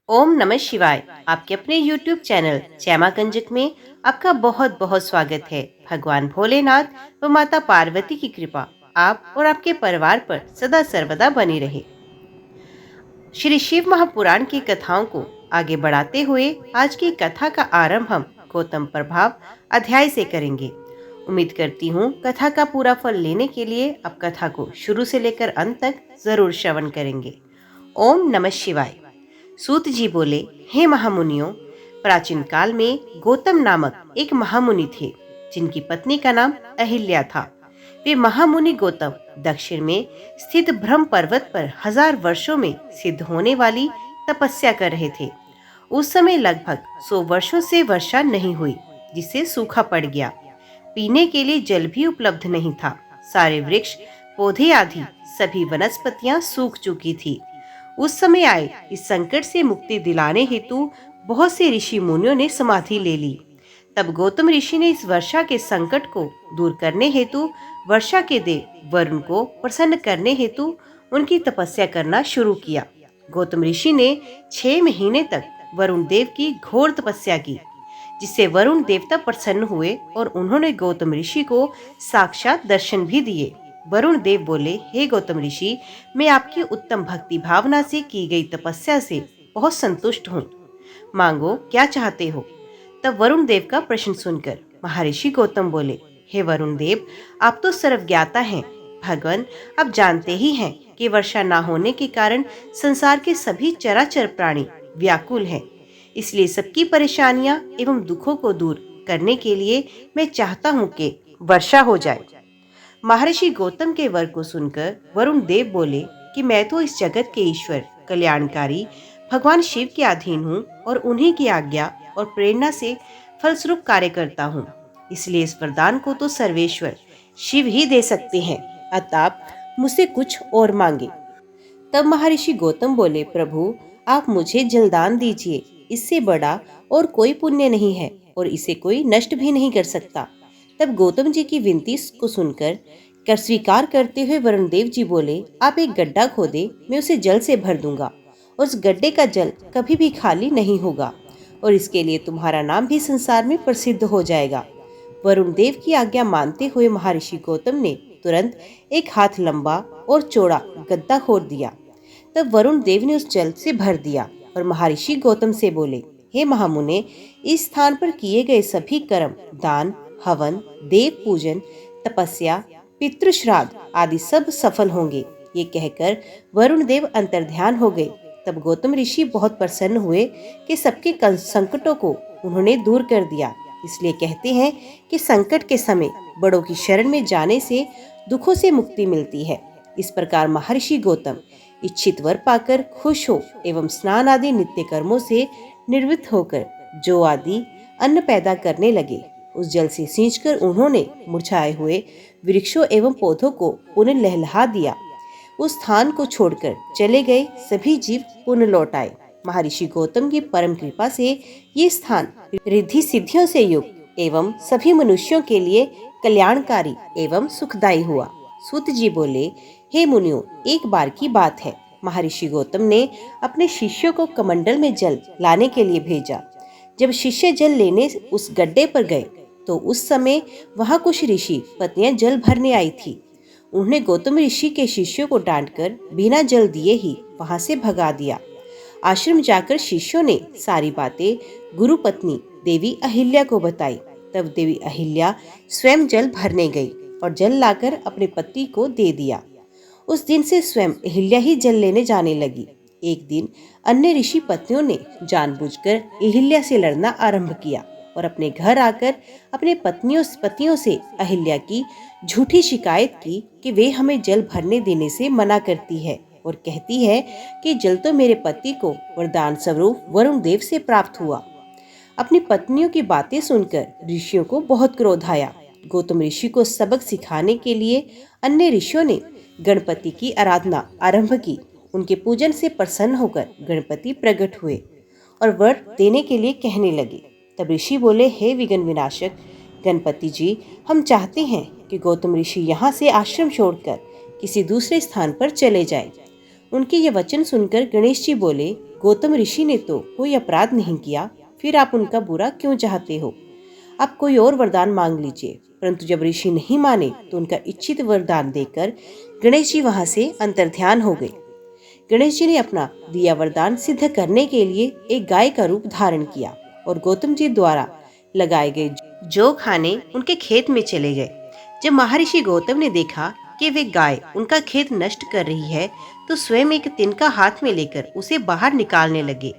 ओम नमः शिवाय। आपके अपने YouTube चैनल श्यामा कंजक में आपका बहुत बहुत स्वागत है। भगवान भोलेनाथ व माता पार्वती की कृपा आप और आपके परिवार पर सदा सर्वदा बनी रहे। श्री शिव महापुराण की कथाओं को आगे बढ़ाते हुए आज की कथा का आरंभ हम गौतम प्रभाव अध्याय से करेंगे। उम्मीद करती हूँ कथा का पूरा फल लेने के लिए आप कथा को शुरू से लेकर अंत तक जरूर श्रवण करेंगे। ओम नमः शिवाय। सूत जी बोले, हे महामुनियों, प्राचीन काल में गौतम नामक एक महामुनि थे जिनकी पत्नी का नाम अहिल्या था। वे महामुनि गौतम दक्षिण में स्थित ब्रह्म पर्वत पर 1000 वर्षों में सिद्ध होने वाली तपस्या कर रहे थे। उस समय लगभग 100 वर्षों से वर्षा नहीं हुई, जिससे सूखा पड़ गया। पीने के लिए जल भी उपलब्ध नहीं था। सारे वृक्ष, पौधे आदि सभी वनस्पतियां सूख चुकी थी। उस समय आए इस संकट से मुक्ति दिलाने हेतु बहुत से ऋषि मुनियों ने समाधि ले ली। तब गौतम ऋषि ने इस वर्षा के संकट को दूर करने हेतु वर्षा के देव वरुण को प्रसन्न करने हेतु उनकी तपस्या करना शुरू किया। गौतम ऋषि ने 6 महीने तक वरुण देव की घोर तपस्या की, जिससे वरुण देवता प्रसन्न हुए और उन्होंने गौतम ऋषि को साक्षात दर्शन भी दिए। वरुण देव बोले, हे गौतम ऋषि, मैं आपकी उत्तम भक्ति भावना से की गई तपस्या से बहुत संतुष्ट हूँ। मांगो, क्या चाहते हो? तब वरुण देव का प्रश्न सुनकर महर्षि गौतम बोले, हे वरुण देव, आप तो सर्वज्ञाता हैं। भगवान, आप जानते ही हैं कि वर्षा न होने के कारण संसार के सभी चराचर प्राणी व्याकुल हैं। इसलिए सबकी परेशानियां एवं दुखों को दूर करने के लिए मैं चाहता हूँ कि वर्षा हो जाए। महर्षि गौतम के वर को सुनकर वरुण देव बोले कि मैं तो इस जगत के ईश्वर कल्याणकारी भगवान शिव के अधीन हूँ और उन्हीं की आज्ञा और प्रेरणा से फलस्वरूप कार्य करता हूँ। इसलिए इस वरदान को तो सर्वेश्वर शिव ही दे सकते हैं, अतः आप मुझसे कुछ और मांगे। तब महर्षि गौतम बोले, प्रभु, आप मुझे जलदान दीजिए। इससे बड़ा और कोई पुण्य नहीं है और इसे कोई नष्ट भी नहीं कर सकता। तब गौतम जी की विनती को सुनकर स्वीकार करते हुए वरुण देव जी बोले, आप एक गड्ढा खोदे, मैं उसे जल से भर दूंगा और उस गड्ढे का जल कभी भी खाली नहीं होगा और इसके लिए तुम्हारा नाम भी संसार में प्रसिद्ध हो जाएगा। वरुण देव की आज्ञा मानते हुए महर्षि गौतम ने तुरंत एक हाथ लंबा और चौड़ा गड्ढा खोद दिया। तब वरुण देव ने उस जल से भर दिया और महर्षि गौतम से बोले, हे महामुने, इस स्थान पर किए गए सभी कर्म, दान, हवन, देव पूजन, तपस्या, पितृश्राद्ध आदि सब सफल होंगे। ये कहकर वरुण देव अंतर्ध्यान हो गए। तब गौतम ऋषि बहुत प्रसन्न हुए कि सबके संकटों को उन्होंने दूर कर दिया। इसलिए कहते हैं कि संकट के समय बड़ों की शरण में जाने से दुखों से मुक्ति मिलती है। इस प्रकार महर्षि गौतम इच्छित वर पाकर खुश हो एवं स्नान आदि नित्य कर्मों से निवृत्त होकर जौ आदि अन्न पैदा करने लगे। उस जल से सींचकर उन्होंने मुरझाए हुए वृक्षों एवं पौधों को पुनः लहलहा दिया। उस स्थान को छोड़कर चले गए सभी जीव पुनः लौट आए। महर्षि गौतम की परम कृपा से ये स्थान रिद्धि सिद्धियों से युक्त एवं सभी मनुष्यों के लिए कल्याणकारी एवं सुखदायी हुआ। सूत जी बोले, हे मुनियों, एक बार की बात है। महर्षि गौतम ने अपने शिष्यों को कमंडल में जल लाने के लिए भेजा। जब शिष्य जल लेने उस गड्ढे पर गए तो उस समय वहां कुछ ऋषि पत्नियां जल भरने आई थी। उन्होंने गौतम ऋषि के शिष्यों को डांटकर बिना जल दिए ही वहां से भगा दिया। आश्रम जाकर शिष्यों ने सारी बातें गुरु पत्नी देवी अहिल्या को बताई। तब देवी अहिल्या स्वयं जल भरने गई और जल लाकर अपने पति को दे दिया। उस दिन से स्वयं अहिल्या ही जल लेने जाने लगी। एक दिन अन्य ऋषि पत्नियों ने जानबूझकर अहिल्या से लड़ना आरंभ किया और अपने घर आकर अपने पतियों से अहिल्या की झूठी शिकायत की कि वे हमें जल भरने देने से मना करती है और कहती है कि जल तो मेरे पति को वरदान स्वरूप वरुण देव से प्राप्त हुआ। अपनी पत्नियों की बातें सुनकर ऋषियों को बहुत क्रोध आया। गौतम ऋषि को सबक सिखाने के लिए अन्य ऋषियों ने गणपति की आराधना आरंभ की। उनके पूजन से प्रसन्न होकर गणपति प्रकट हुए और वर देने के लिए कहने लगे। तब ऋषि बोले, हे विघ्न विनाशक गणपति जी, हम चाहते हैं कि गौतम ऋषि यहाँ से आश्रम छोड़कर किसी दूसरे स्थान पर चले जाएं। उनके ये वचन सुनकर गणेश जी बोले, गौतम ऋषि ने तो कोई अपराध नहीं किया, फिर आप उनका बुरा क्यों चाहते हो? आप कोई और वरदान मांग लीजिए। परंतु जब ऋषि नहीं माने तो उनका इच्छित वरदान देकर गणेश जी वहां से अंतर्ध्यान हो गए। गणेश जी ने अपना दिया वरदान सिद्ध करने के लिए एक गाय का रूप धारण किया और गौतम जी द्वारा लगाए गए जो खाने उनके खेत में चले गए। जब महर्षि गौतम ने देखा कि वे गाय उनका खेत नष्ट कर रही है, तो स्वयं एक तिनका हाथ में लेकर उसे बाहर निकालने लगे।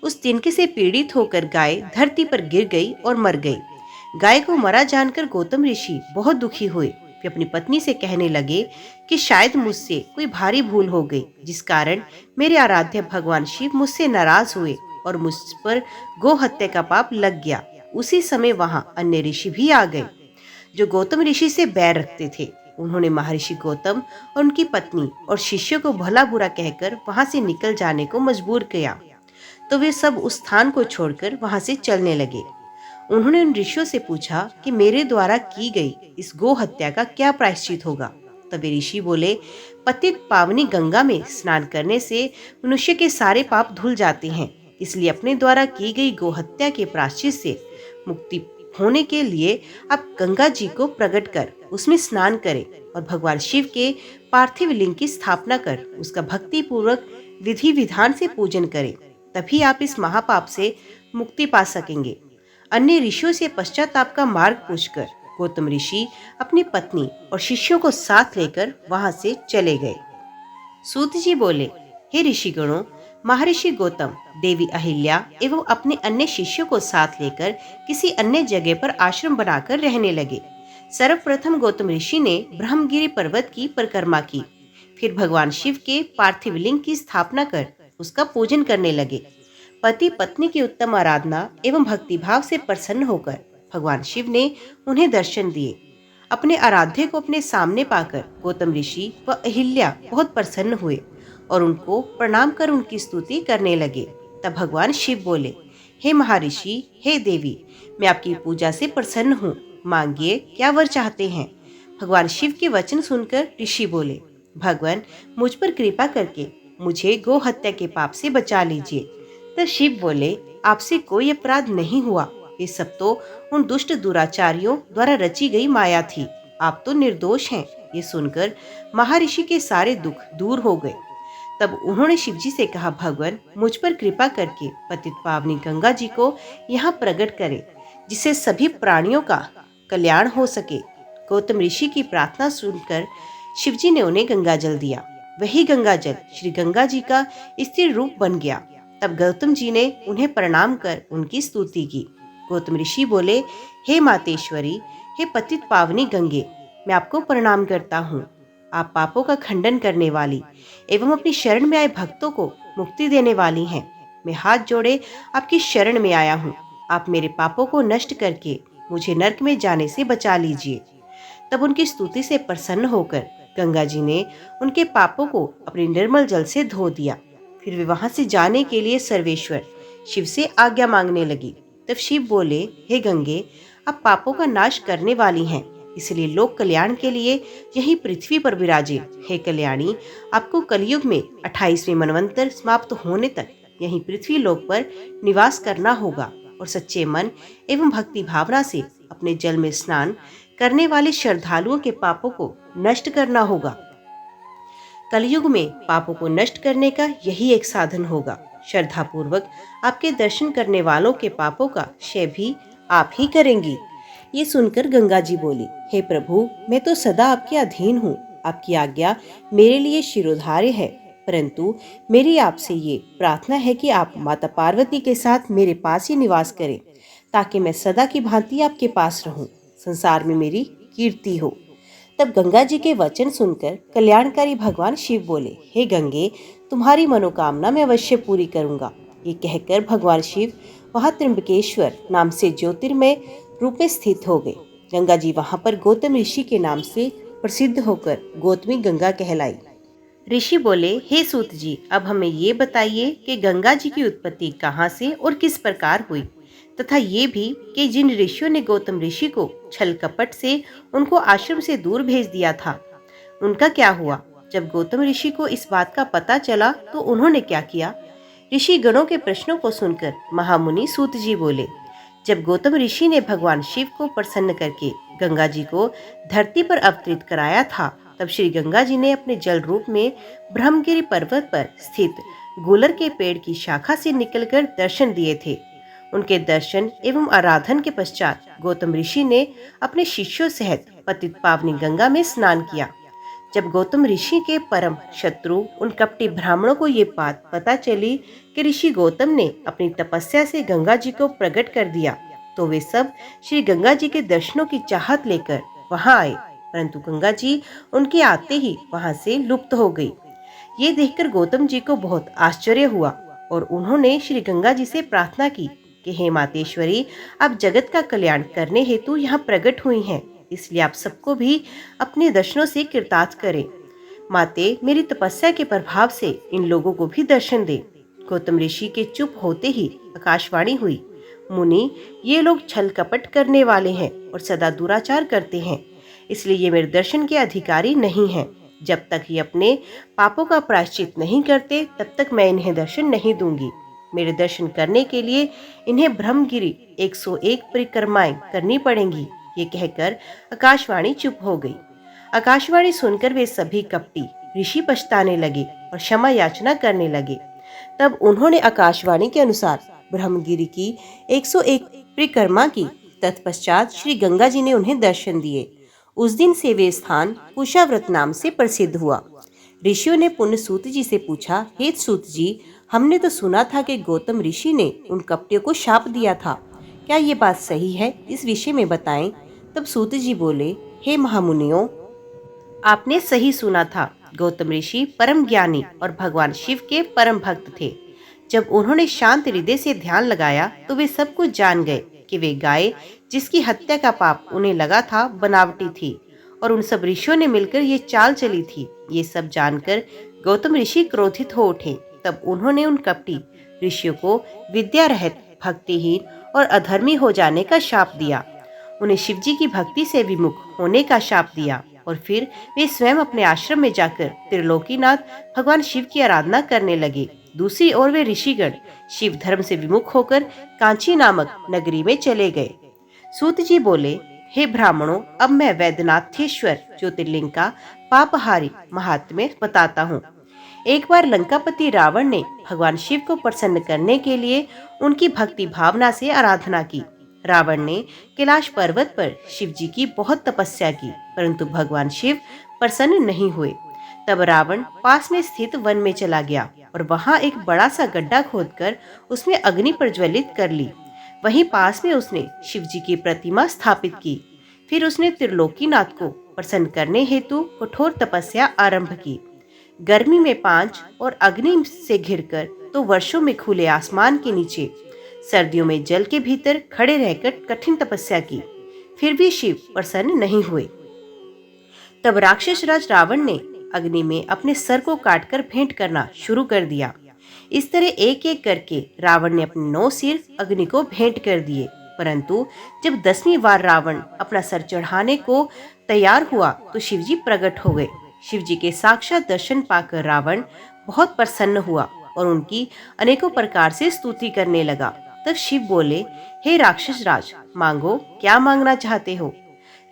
उस तिनके से पीड़ित होकर गाय धरती पर गिर गई और मर गई। गाय को मरा जानकर गौतम ऋषि बहुत दुखी हुए। वे अपनी पत्नी से कहने लगे कि शायद मुझसे कोई भारी भूल हो गई, जिस कारण मेरे आराध्य भगवान शिव मुझसे नाराज हुए और मुझ पर गौ हत्या का पाप लग गया। उसी समय वहां अन्य ऋषि भी आ गए जो गौतम ऋषि से बैर रखते थे। उन्होंने महर्षि गौतम और उनकी पत्नी और शिष्यों को भला बुरा कहकर वहां से निकल जाने को मजबूर किया, तो वे सब उस स्थान को छोड़कर वहां से चलने लगे। उन्होंने उन ऋषियों से पूछा कि मेरे द्वारा की गई इस गौ हत्या का क्या प्रायश्चित होगा। तब ऋषि बोले, पतित पावनी गंगा में स्नान करने से मनुष्य के सारे पाप धुल जाते हैं, इसलिए अपने द्वारा की गई गौ हत्या के प्रायश्चित से मुक्ति होने के लिए आप गंगा जी को प्रकट कर उसमें स्नान करें और भगवान शिव के पार्थिव लिंग की स्थापना कर उसका भक्ति पूर्वक विधि विधान से पूजन करें। तभी आप इस महापाप से मुक्ति पा सकेंगे। अन्य ऋषियों से पश्चाताप का मार्ग पूछकर गौतम ऋषि अपनी पत्नी और शिष्यों को साथ लेकर वहां से चले गए। सूत जी बोले, हे ऋषिगणों, महर्षि गौतम देवी अहिल्या एवं अपने अन्य शिष्यों को साथ लेकर किसी अन्य जगह पर आश्रम बनाकर रहने लगे। सर्वप्रथम गौतम ऋषि ने ब्रह्मगिरि पर्वत की परिक्रमा की, फिर भगवान शिव के पार्थिव लिंग की स्थापना कर उसका पूजन करने लगे। पति पत्नी की उत्तम आराधना एवं भक्तिभाव से प्रसन्न होकर भगवान शिव ने उन्हें दर्शन दिए। अपने आराध्य को अपने सामने पाकर गौतम ऋषि व अहिल्या बहुत प्रसन्न हुए और उनको प्रणाम कर उनकी स्तुति करने लगे। तब भगवान शिव बोले, हे महर्षि, हे देवी, मैं आपकी पूजा से प्रसन्न हूँ, मांगिए क्या वर चाहते हैं। भगवान शिव के वचन सुनकर ऋषि बोले, भगवान मुझ पर कृपा करके मुझे गौ हत्या के पाप से बचा लीजिए। तब शिव बोले, आपसे कोई अपराध नहीं हुआ, ये सब तो उन दुष्ट दुराचारियों द्वारा रची गई माया थी, आप तो निर्दोष हैं। ये सुनकर महर्षि के सारे दुख दूर हो गए। तब उन्होंने शिव जी से कहा, भगवान मुझ पर कृपा करके पतित पावनी गंगा जी को यहाँ प्रकट करें, जिससे सभी प्राणियों का कल्याण हो सके। गौतम ऋषि की प्रार्थना सुनकर शिव जी ने उन्हें गंगा जल दिया। वही गंगा जल श्री गंगा जी का स्थिर रूप बन गया। तब गौतम जी ने उन्हें प्रणाम कर उनकी स्तुति की। गौतम ऋषि बोले, हे मातेश्वरी, हे पतित पावनी गंगे, मैं आपको प्रणाम करता हूँ। आप पापों का खंडन करने वाली एवं अपनी शरण में आए भक्तों को मुक्ति देने वाली हैं। मैं हाथ जोड़े आपकी शरण में आया हूँ। आप मेरे पापों को नष्ट करके मुझे नरक में जाने से बचा लीजिए। तब उनकी स्तुति से प्रसन्न होकर गंगा जी ने उनके पापों को अपने निर्मल जल से धो दिया। फिर वे वहां से जाने के लिए सर्वेश्वर शिव से आज्ञा मांगने लगी। तब शिव बोले, हे गंगे, आप पापों का नाश करने वाली हैं, इसलिए लोक कल्याण के लिए यही पृथ्वी पर विराजे। हे कल्याणी, आपको कलयुग में 28वें मनवंतर समाप्त होने तक यही पृथ्वी लोक पर निवास करना होगा और सच्चे मन एवं भक्ति भावना से अपने जल में स्नान करने वाले श्रद्धालुओं के पापों को नष्ट करना होगा। कलयुग में पापों को नष्ट करने का यही एक साधन होगा। श्रद्धा पूर्वक आपके दर्शन करने वालों के पापों का क्षय भी आप ही करेंगी। ये सुनकर गंगा जी बोली, हे प्रभु, मैं तो सदा आपके अधीन हूँ। आपकी आज्ञा मेरे लिए शिरोधार्य है, परंतु मेरी आपसे ये प्रार्थना है कि आप माता पार्वती के साथ मेरे पास ही निवास करें, ताकि मैं सदा की भांति आपके पास रहूं, संसार में मेरी कीर्ति हो। तब गंगा जी के वचन सुनकर कल्याणकारी भगवान शिव बोले, हे गंगे, तुम्हारी मनोकामना मैं अवश्य पूरी करूंगा। ये कहकर भगवान शिव वहां त्र्यंबकेश्वर नाम से ज्योतिर्मय रूप में स्थित हो गए। गंगा जी वहां पर गौतम ऋषि के नाम से प्रसिद्ध होकर गौतमी गंगा कहलाई। ऋषि बोले, हे सूत जी, अब हमें ये बताइए कि गंगा जी की उत्पत्ति कहाँ से और किस प्रकार हुई, तथा ये भी कि जिन ऋषियों ने गौतम ऋषि को छल कपट से उनको आश्रम से दूर भेज दिया था, उनका क्या हुआ। जब गौतम ऋषि को इस बात का पता चला तो उन्होंने क्या किया। ऋषि गणों के प्रश्नों को सुनकर महामुनि सूत जी बोले, जब गौतम ऋषि ने भगवान शिव को प्रसन्न करके गंगा जी को धरती पर अवतरित कराया था, तब श्री गंगा जी ने अपने जल रूप में ब्रह्मगिरि पर्वत पर स्थित गुलर के पेड़ की शाखा से निकलकर दर्शन दिए थे। उनके दर्शन एवं आराधन के पश्चात गौतम ऋषि ने अपने शिष्यों सहित पतित पावनी गंगा में स्नान किया। जब गौतम ऋषि के परम शत्रु उन कपटी ब्राह्मणों को ये बात पता चली कि ऋषि गौतम ने अपनी तपस्या से गंगा जी को प्रकट कर दिया, तो वे सब श्री गंगा जी के दर्शनों की चाहत लेकर वहां आए, परंतु गंगा जी उनके आते ही वहां से लुप्त हो गई। ये देखकर गौतम जी को बहुत आश्चर्य हुआ और उन्होंने श्री गंगा जी से प्रार्थना की कि हे मातेश्वरी, आप जगत का कल्याण करने हेतु यहाँ प्रकट हुई हैं, इसलिए आप सबको भी अपने दर्शनों से कृतार्थ करें। माते, मेरी तपस्या के प्रभाव से इन लोगों को भी दर्शन दे। गौतम ऋषि के चुप होते ही आकाशवाणी हुई, मुनि, ये लोग छल कपट करने वाले हैं और सदा दुराचार करते हैं, इसलिए ये मेरे दर्शन के अधिकारी नहीं हैं। जब तक ये अपने पापों का प्रायश्चित नहीं करते, तब तक मैं इन्हें दर्शन नहीं दूंगी। मेरे दर्शन करने के लिए इन्हें ब्रह्मगिरि 101 परिक्रमाएं करनी पड़ेंगी। ये कहकर आकाशवाणी चुप हो गई। आकाशवाणी सुनकर वे सभी कपटी ऋषि पछताने लगे और क्षमा याचना करने लगे। तब उन्होंने आकाशवाणी के अनुसार ब्रह्मगिरि की 101 परिक्रमा की। तत्पश्चात श्री गंगा जी ने उन्हें दर्शन दिए। उस दिन से वे स्थान कुशाव्रत नाम से प्रसिद्ध हुआ। ऋषियों ने पुण्य सूत जी से पूछा, हे सूत जी, हमने तो सुना था कि गौतम ऋषि ने उन कपटियों को शाप दिया था, क्या ये बात सही है? इस विषय में बताएं। तब सूत जी बोले, हे महामुनियों, आपने सही सुना था। गौतम ऋषि परम ज्ञानी और भगवान शिव के परम भक्त थे। जब उन्होंने शांत हृदय से ध्यान लगाया तो वे सब कुछ जान गए कि वे गाय जिसकी हत्या का पाप उन्हें लगा था बनावटी थी और उन सब ऋषियों ने मिलकर ये चाल चली थी। ये सब जानकर गौतम ऋषि क्रोधित हो उठे। तब उन्होंने उन कपटी ऋषियों को विद्या रहित, भक्तिहीन और अधर्मी हो जाने का शाप दिया। उन्हें शिवजी की भक्ति से विमुख होने का शाप दिया और फिर वे स्वयं अपने आश्रम में जाकर त्रिलोकीनाथ भगवान शिव की आराधना करने लगे। दूसरी ओर वे ऋषिगण शिव धर्म से विमुख होकर कांची नामक नगरी में चले गए। सूत जी बोले, हे ब्राह्मणों, अब मैं वैद्यनाथेश्वर ज्योतिर्लिंग का पापहारी महात्म्य बताता हूँ। एक बार लंकापति रावण ने भगवान शिव को प्रसन्न करने के लिए उनकी भक्ति भावना से आराधना की। रावण ने कैलाश पर्वत पर शिव जी की बहुत तपस्या की, परंतु भगवान शिव प्रसन्न नहीं हुए। तब रावण पास में स्थित वन में चला गया और वहां एक बड़ा सा गड्ढा खोदकर उसमें अग्नि प्रज्वलित कर ली। वहीं पास में उसने शिव जी की प्रतिमा स्थापित की। फिर उसने त्रिलोकीनाथ को प्रसन्न करने हेतु कठोर तपस्या आरंभ की। गर्मी में 5 और अग्नि से घिरकर तो वर्षों में खुले आसमान के नीचे, सर्दियों में जल के भीतर खड़े रहकर कठिन तपस्या की, फिर भी शिव प्रसन्न नहीं हुए। तब राक्षस राज रावण ने अग्नि में अपने सर को काटकर भेंट करना शुरू कर दिया। इस तरह एक एक करके रावण ने अपने 9 सिर अग्नि को भेंट कर दिए, परंतु जब 10वीं बार रावण अपना सर चढ़ाने को तैयार हुआ तो शिवजी प्रकट हो गए। शिवजी के साक्षात दर्शन पाकर रावण बहुत प्रसन्न हुआ और उनकी अनेकों प्रकार से स्तुति करने लगा। तब शिव बोले, हे राक्षस राज, मांगो, क्या मांगना चाहते हो?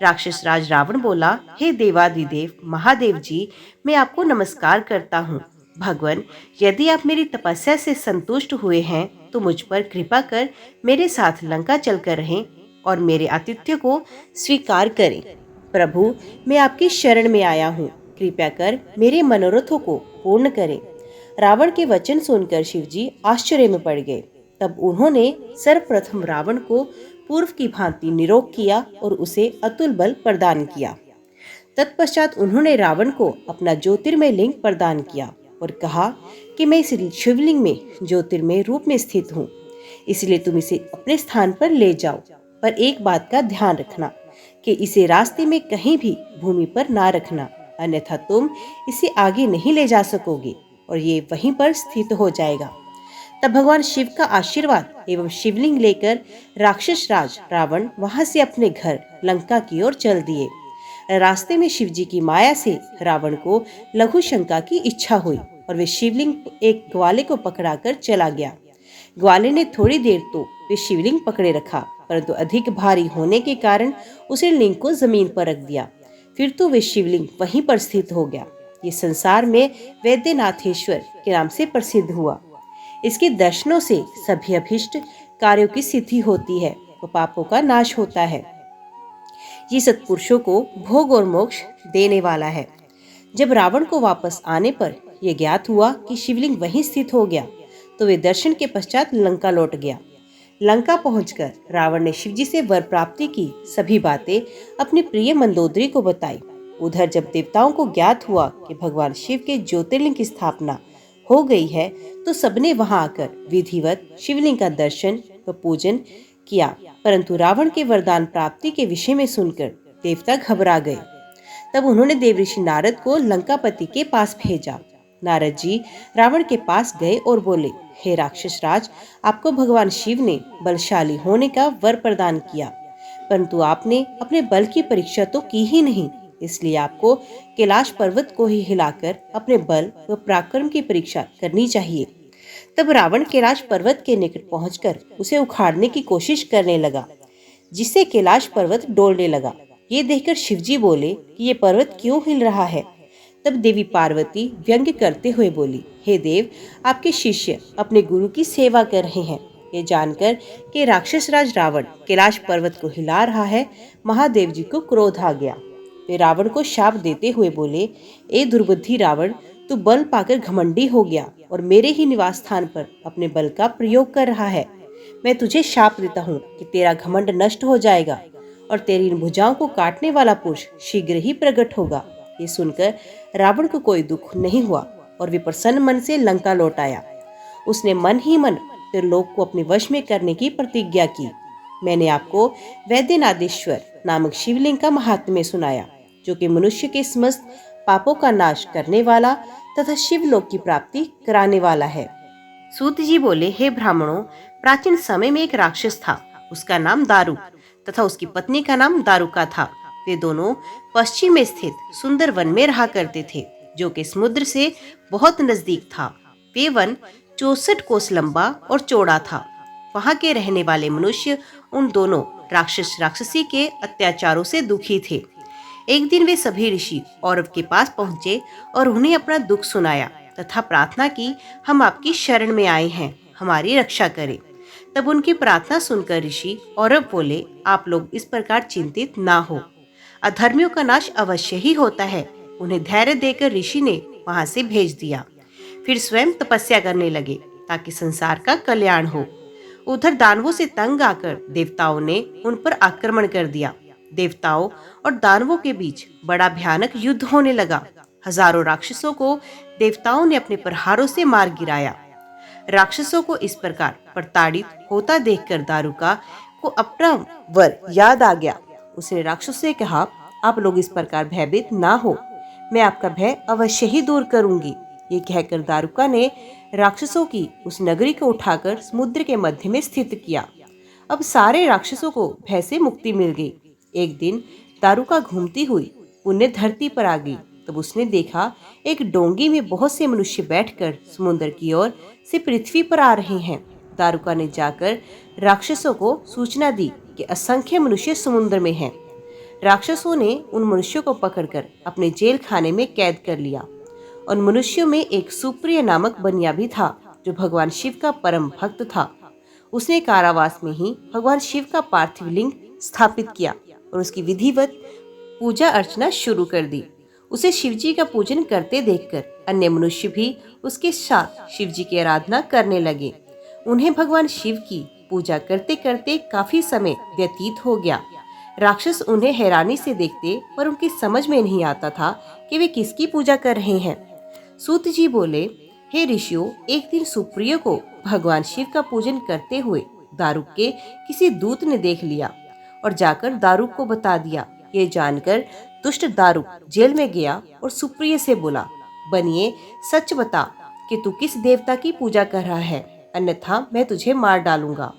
राक्षस राज रावण बोला, हे देवादिदेव महादेव जी, मैं आपको नमस्कार करता हूँ। भगवान, यदि आप मेरी तपस्या से संतुष्ट हुए हैं तो मुझ पर कृपा कर मेरे साथ लंका चलकर रहें और मेरे आतिथ्य को स्वीकार करें। प्रभु, मैं आपकी शरण में आया हूँ, कृपया कर मेरे मनोरथों को पूर्ण करें। रावण के वचन सुनकर शिवजी आश्चर्य में पड़ गए। तब उन्होंने सर्वप्रथम रावण को पूर्व की भांति निरोग किया और उसे अतुल बल प्रदान किया। तत्पश्चात उन्होंने रावण को अपना ज्योतिर्मय लिंग प्रदान किया और कहा कि मैं इस शिवलिंग में ज्योतिर्मय रूप में स्थित हूँ, इसलिए तुम इसे अपने स्थान पर ले जाओ, पर एक बात का ध्यान रखना कि इसे रास्ते में कहीं भी भूमि पर ना रखना, अन्यथा तुम इसे आगे नहीं ले जा सकोगे और ये वहीं पर स्थित हो जाएगा। तब भगवान शिव का आशीर्वाद एवं शिवलिंग लेकर राक्षस राज रावण वहां से अपने घर लंका की ओर चल दिए। रास्ते में शिवजी की माया से रावण को लघु शंका की इच्छा हुई और वे शिवलिंग एक ग्वाले को पकड़ाकर चला गया। ग्वाले ने थोड़ी देर तो वे शिवलिंग पकड़े रखा, परंतु अधिक भारी होने के कारण उसे लिंग को जमीन पर रख दिया। फिर तो वे शिवलिंग वहीं पर स्थित हो गया। ये संसार में वैद्यनाथेश्वर के नाम से प्रसिद्ध हुआ। इसके दर्शनों से सभी अभिष्ट कार्यों की सिद्धि होती है और पापों का नाश होता है। ये सत्पुरुषों को भोग और मोक्ष देने वाला है। जब रावण को वापस आने पर यह ज्ञात हुआ कि शिवलिंग वहीं स्थित हो गया, तो वे दर्शन के पश्चात लंका लौट गया। लंका पहुंचकर रावण ने शिवजी से वर प्राप्ति की सभी बातें अपनी प्रिय मंदोदरी को बताई। उधर जब देवताओं को ज्ञात हुआ कि भगवान शिव के ज्योतिर्लिंग की स्थापना हो गई है, तो सबने वहां आकर विधिवत शिवलिंग का दर्शन व पूजन किया। परंतु रावण के वरदान प्राप्ति के विषय में सुनकर देवता घबरा गए। तब उन्होंने देवऋषि नारद को लंकापति के पास भेजा। नारद जी रावण के पास गए और बोले, हे राक्षस राज, आपको भगवान शिव ने बलशाली होने का वर प्रदान किया, परंतु आपने अपने बल की परीक्षा तो की ही नहीं। इसलिए आपको कैलाश पर्वत को ही हिलाकर अपने बल व पराक्रम की परीक्षा करनी चाहिए। तब रावण कैलाश पर्वत के निकट पहुंचकर उसे उखाड़ने की कोशिश करने लगा, जिससे कैलाश पर्वत डोलने लगा। ये देखकर शिवजी बोले कि ये पर्वत क्यों हिल रहा है। तब देवी पार्वती व्यंग्य करते हुए बोली, हे देव, आपके शिष्य अपने गुरु की सेवा कर रहे हैं। ये जानकर कि राक्षस राज रावण कैलाश पर्वत को हिला रहा है, महादेव जी को क्रोध आ गया। वे रावण को शाप देते हुए बोले, ए दुर्बुद्धि रावण, तू बल पाकर घमंडी हो गया और मेरे ही निवास स्थान पर अपने बल का प्रयोग कर रहा है। मैं तुझे शाप देता हूँ कि तेरा घमंड नष्ट हो जाएगा और तेरी इन भुजाओं को काटने वाला पुरुष शीघ्र ही प्रकट होगा। ये सुनकर रावण को कोई दुख नहीं हुआ और वे प्रसन्न मन से लंका लौट आया। उसने मन ही मन त्रिलोक को अपने वश में करने की प्रतिज्ञा की। मैंने आपको वैद्यनाथेश्वर नामक शिवलिंग का महात्म्य सुनाया, जो कि मनुष्य के समस्त पापों का नाश करने वाला तथा शिवलोक की प्राप्ति कराने वाला है। सूत जी बोले, हे ब्राह्मणों, प्राचीन समय में एक राक्षस था। उसका नाम दारुक तथा उसकी पत्नी का नाम दारुका था। वे दोनों पश्चिम में स्थित सुंदर वन में रहा करते थे, जो कि समुद्र से बहुत नजदीक था। वे वन 64 कोस लंबा और चौड़ा था। वहां के रहने वाले मनुष्य उन दोनों राक्षस राक्षसी के अत्याचारों से दुखी थे। एक दिन वे सभी ऋषि औरव के पास पहुंचे और उन्हें अपना दुख सुनाया तथा प्रार्थना की, हम आपकी शरण में आए हैं, हमारी रक्षा करें। तब उनकी प्रार्थना सुनकर ऋषि औरव बोले, आप लोग इस प्रकार चिंतित ना हो, अधर्मियों का नाश अवश्य ही होता है। उन्हें धैर्य देकर ऋषि ने वहां से भेज दिया। फिर स्वयं तपस्या करने लगे ताकि संसार का कल्याण हो। उधर दानवों से तंग आकर देवताओं ने उन पर आक्रमण कर दिया। देवताओं और दानवों के बीच बड़ा भयानक युद्ध होने लगा। हजारों राक्षसों को देवताओं ने अपने प्रहारों से मार गिराया। राक्षसों को इस प्रकार प्रताड़ित होता देखकर दारुका को अपना वर याद आ गया। उसने राक्षस से कहा, आप लोग इस प्रकार भयभीत ना हो, मैं आपका भय अवश्य ही दूर करूंगी। ये कहकर दारुका ने राक्षसों की उस नगरी को उठाकर समुद्र के मध्य में स्थित किया। अब सारे राक्षसों को भय से मुक्ति मिल गई। एक दिन दारुका घूमती हुई पुण्य धरती पर आ गई। तब उसने देखा एक डोंगी में बहुत से मनुष्य बैठकर समुद्र की ओर से पृथ्वी पर आ रहे हैं। दारुका ने जाकर राक्षसों को सूचना दी कि असंख्य मनुष्य समुद्र में हैं। राक्षसों ने उन मनुष्यों को पकड़कर अपने जेल खाने में कैद कर लिया। उन मनुष्यों में एक सुप्रिय नामक बनिया भी था, जो भगवान शिव का परम भक्त था। उसने कारावास में ही भगवान शिव का पार्थिव लिंग स्थापित किया और उसकी विधिवत पूजा अर्चना शुरू कर दी। उसे शिवजी का पूजन करते देखकर अन्य मनुष्य भी उसके साथ शिवजी की आराधना करने लगे। उन्हें भगवान शिव की पूजा करते करते काफी समय व्यतीत हो गया। राक्षस उन्हें हैरानी से देखते, पर उनकी समझ में नहीं आता था कि वे किसकी पूजा कर रहे हैं। सूत जी बोले, हे ऋषियों, एक दिन सुप्रिय को भगवान शिव का पूजन करते हुए दारुक के किसी दूत ने देख लिया और जाकर दारुक को बता दिया। ये जानकर दुष्ट दारुक जेल में गया और सुप्रिय से बोला, बनिए, सच बता कि तू किस देवता की पूजा कर रहा है, अन्यथा मैं तुझे मार डालूंगा।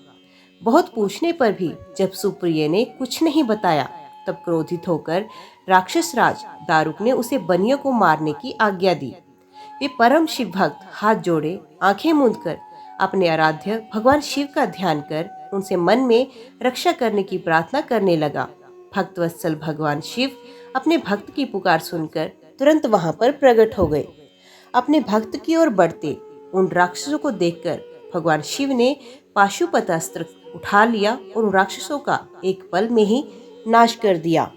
बहुत पूछने पर भी जब सुप्रिय ने कुछ नहीं बताया, तब क्रोधित होकर राक्षस राज दारुक ने उसे बनियों को मारने की आज्ञा दी। वे परम शिव भक्त हाथ जोड़े आंखें मूंद कर अपने आराध्य भगवान शिव का ध्यान कर उनसे मन में रक्षा करने की प्रार्थना करने लगा। भक्तवत्सल भगवान शिव अपने भक्त की पुकार सुनकर तुरंत वहां पर प्रकट हो गए। अपने भक्त की ओर बढ़ते उन राक्षसों को देखकर भगवान शिव ने पाशुपतास्त्र उठा लिया और उन राक्षसों का एक पल में ही नाश कर दिया।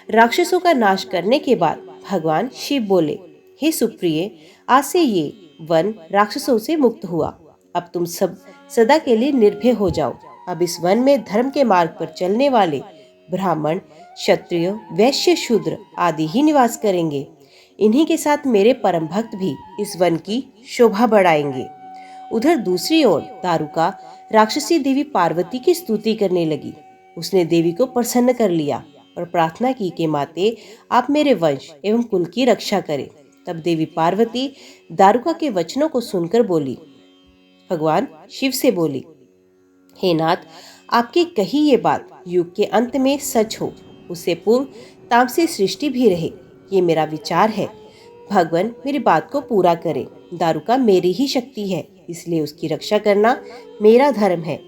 राक्षसों का नाश करने के बाद भगवान शिव बोले, हे सुप्रिय, आज से ये वन राक्षसों से मुक्त हुआ। अब तुम सब सदा के लिए निर्भय हो जाओ। अब इस वन में धर्म के मार्ग पर चलने वाले ब्राह्मण, क्षत्रिय, वैश्य, शूद्र आदि ही निवास करेंगे। इन्हीं के साथ मेरे परम भक्त भी इस वन की शोभा बढ़ाएंगे। उधर दूसरी ओर दारुका राक्षसी देवी पार्वती की स्तुति करने लगी। उसने देवी को प्रसन्न कर लिया और प्रार्थना की कि माते, आप मेरे वंश एवं कुल की रक्षा करें। तब देवी पार्वती दारुका के वचनों को सुनकर बोली, भगवान शिव से बोली, हे नाथ, आपकी कही ये बात युग के अंत में सच हो, उससे पूर्व तामसी सृष्टि भी रहे, ये मेरा विचार है। भगवान मेरी बात को पूरा करे। दारुका मेरी ही शक्ति है, इसलिए उसकी रक्षा करना मेरा धर्म है।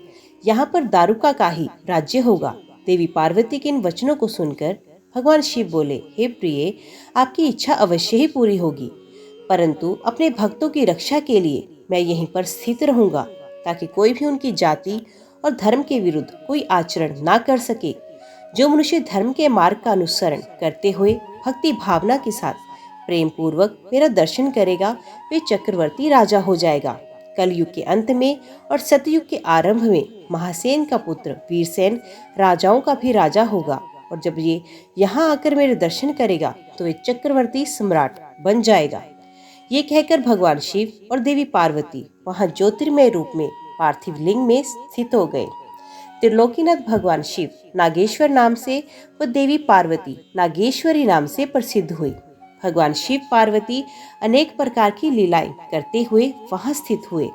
यहाँ पर दारुका का ही राज्य होगा। देवी पार्वती के इन वचनों को सुनकर भगवान शिव बोले, हे प्रिय, आपकी इच्छा अवश्य ही पूरी होगी, परंतु अपने भक्तों की रक्षा के लिए मैं यहीं पर स्थित रहूंगा, ताकि कोई भी उनकी जाति और धर्म के विरुद्ध कोई आचरण ना कर सके। जो मनुष्य धर्म के मार्ग का अनुसरण करते हुए भक्ति भावना के साथ प्रेम पूर्वक मेरा दर्शन करेगा, वे चक्रवर्ती राजा हो जाएगा। कलयुग के अंत में और सतयुग के आरंभ में महासेन का पुत्र वीरसेन राजाओं का भी राजा होगा, और जब ये यहाँ आकर मेरे दर्शन करेगा तो वे चक्रवर्ती सम्राट बन जाएगा। ये कहकर भगवान शिव और देवी पार्वती वहाँ ज्योतिर्मय रूप में पार्थिव लिंग में स्थित हो गए। त्रिलोकीनाथ भगवान शिव नागेश्वर नाम से व देवी पार्वती नागेश्वरी नाम से प्रसिद्ध हुई। भगवान शिव पार्वती अनेक प्रकार की लीलाएं करते हुए वहां स्थित हुए।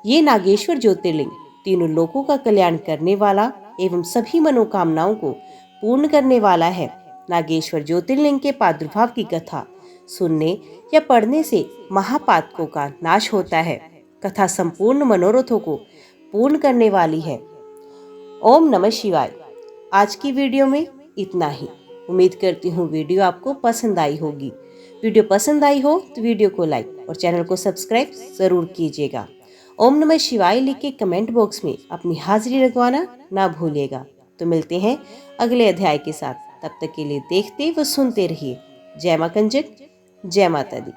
ये नागेश्वर ज्योतिर्लिंग तीनों लोकों का कल्याण करने वाला एवं सभी मनोकामनाओं को पूर्ण करने वाला है। नागेश्वर ज्योतिर्लिंग के प्रादुर्भाव की कथा सुनने या पढ़ने से महापातकों का नाश होता है। कथा संपूर्ण मनोरथों को पूर्ण करने वाली है। ओम नमः शिवाय। आज की वीडियो में इतना ही। उम्मीद करती हूँ वीडियो आपको पसंद आई होगी। वीडियो पसंद आई हो तो वीडियो को लाइक और चैनल को सब्सक्राइब जरूर कीजिएगा। ओम नमः शिवाय लिख के कमेंट बॉक्स में अपनी हाजिरी लगवाना ना भूलिएगा। तो मिलते हैं अगले अध्याय के साथ। तब तक के लिए देखते व सुनते रहिए। जय मां कंजक, जय माता दी।